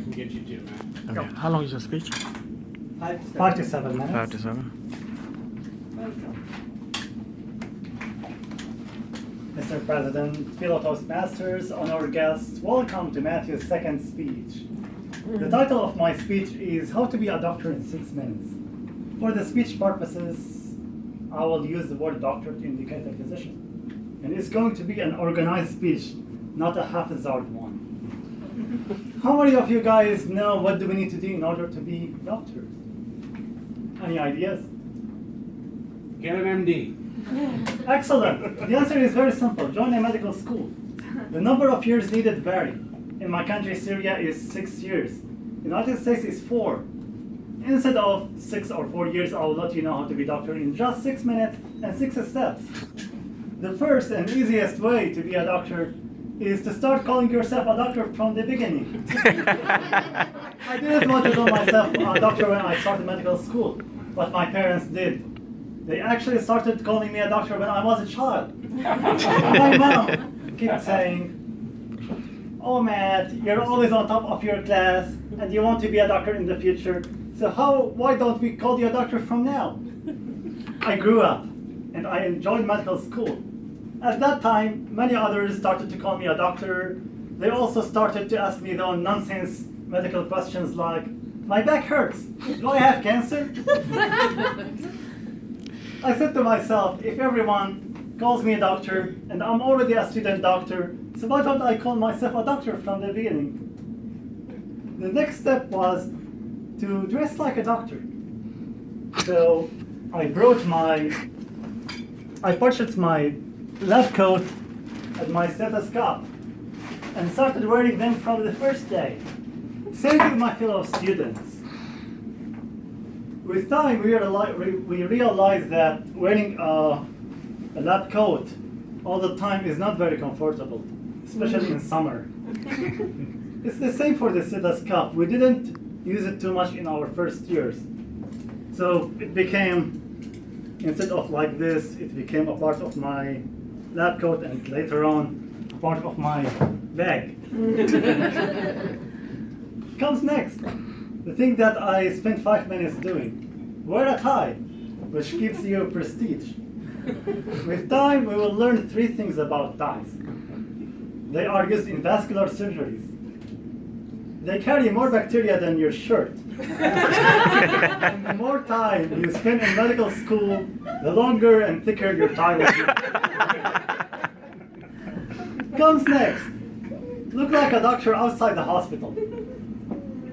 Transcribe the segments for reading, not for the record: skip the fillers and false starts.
can get you to, man. Okay. How long is your speech? 5 to 7 minutes. 5 to 7. Welcome. Mr. President, fellow Toastmasters, honored guests, welcome to Matthew's second speech. The title of my speech is How to be a Doctor in 6 Minutes. For the speech purposes, I will use the word doctor to indicate a physician. And it's going to be an organized speech, not a haphazard one. How many of you guys know what do we need to do in order to be doctors? Any ideas? Get an MD. Excellent. The answer is very simple. Join a medical school. The number of years needed vary. In my country, Syria is 6 years. United States is 4. Instead of 6 or 4 years, I will let you know how to be a doctor in just 6 minutes and 6 steps. The first and easiest way to be a doctor is to start calling yourself a doctor from the beginning. I didn't want to call myself a doctor when I started medical school, but my parents did. They actually started calling me a doctor when I was a child. My mom kept saying, "Oh Matt, you're always on top of your class and you want to be a doctor in the future, so why don't we call you a doctor from now?" I grew up and I enjoyed medical school. At that time, many others started to call me a doctor. They also started to ask me those nonsense medical questions like, "My back hurts, do I have cancer?" I said to myself, if everyone calls me a doctor and I'm already a student doctor, so why don't I call myself a doctor from the beginning? The next step was to dress like a doctor. So I purchased my lab coat and my stethoscope and started wearing them from the first day. Same with my fellow students. With time, we realized that wearing a lab coat all the time is not very comfortable, especially in summer. It's the same for the stethoscope. We didn't use it too much in our first years. So it became, instead of like this, it became a part of my lab coat and later on, a part of my bag. Comes next. The thing that I spent 5 minutes doing. Wear a tie, which gives you prestige. With time, we will learn 3 things about ties. They are used in vascular surgeries. They carry more bacteria than your shirt. And the more time you spend in medical school, the longer and thicker your tie will be. Comes next. Look like a doctor outside the hospital.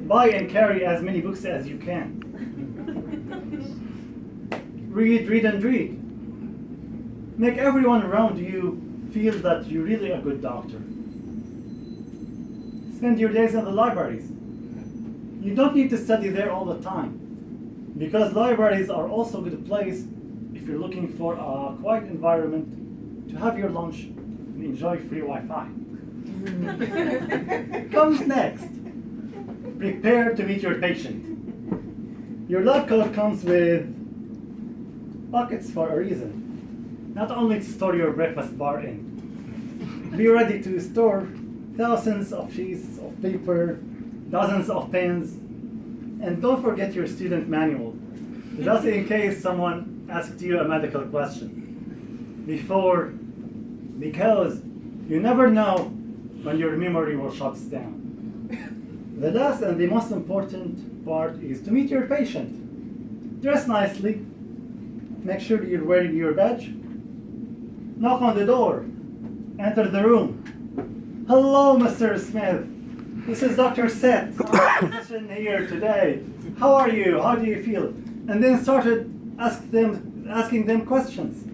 Buy and carry as many books as you can. Read, and read. Make everyone around you feel that you're really a good doctor. Spend your days in the libraries. You don't need to study there all the time, because libraries are also a good place if you're looking for a quiet environment to have your lunch and enjoy free Wi-Fi. Comes next. Prepare to meet your patient. Your lab coat comes with pockets for a reason. Not only to store your breakfast bar in. Be ready to store thousands of sheets of paper, dozens of pens, and don't forget your student manual, just in case someone asks you a medical question. Because you never know when your memory will shut down. The last and the most important part is to meet your patient. Dress nicely. Make sure you're wearing your badge. Knock on the door. Enter the room. "Hello, Mr. Smith. This is Dr. Seth, physician here today. How are you? How do you feel?" And then started asking them questions.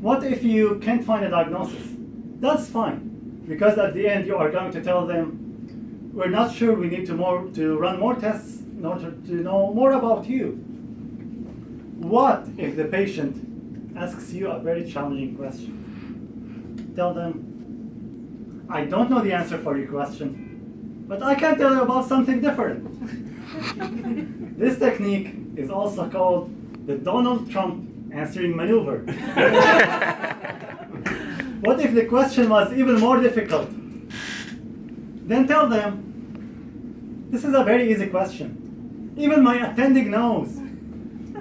What if you can't find a diagnosis? That's fine, because at the end you are going to tell them, "We're not sure, we need to run more tests in order to know more about you." What if the patient asks you a very challenging question? Tell them, "I don't know the answer for your question, but I can tell you about something different." This technique is also called the Donald Trump answering maneuver. What if the question was even more difficult? Then tell them, This is a very easy question. Even my attending knows.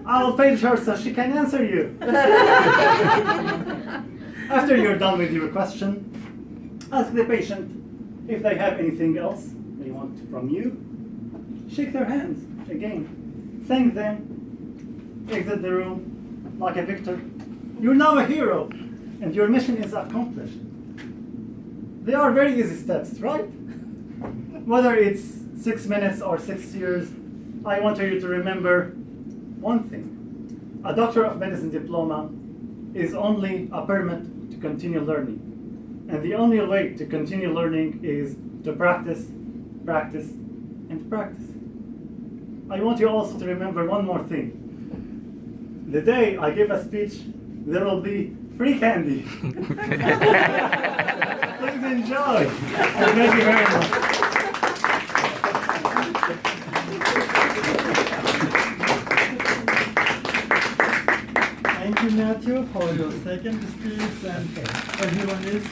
I will page her so she can answer you. After you're done with your question, ask the patient if they have anything else they want from you. Shake their hands again. Thank them. Exit the room like a victor. You're now a hero, and your mission is accomplished. They are very easy steps, right? Whether it's 6 minutes or 6 years, I want you to remember one thing. A Doctor of Medicine diploma is only a permit to continue learning. And the only way to continue learning is to practice, practice, and practice. I want you also to remember one more thing. The day I give a speech, there will be free candy. Please enjoy. And thank you very much. Thank you, Matthew, for your second speech, and everyone is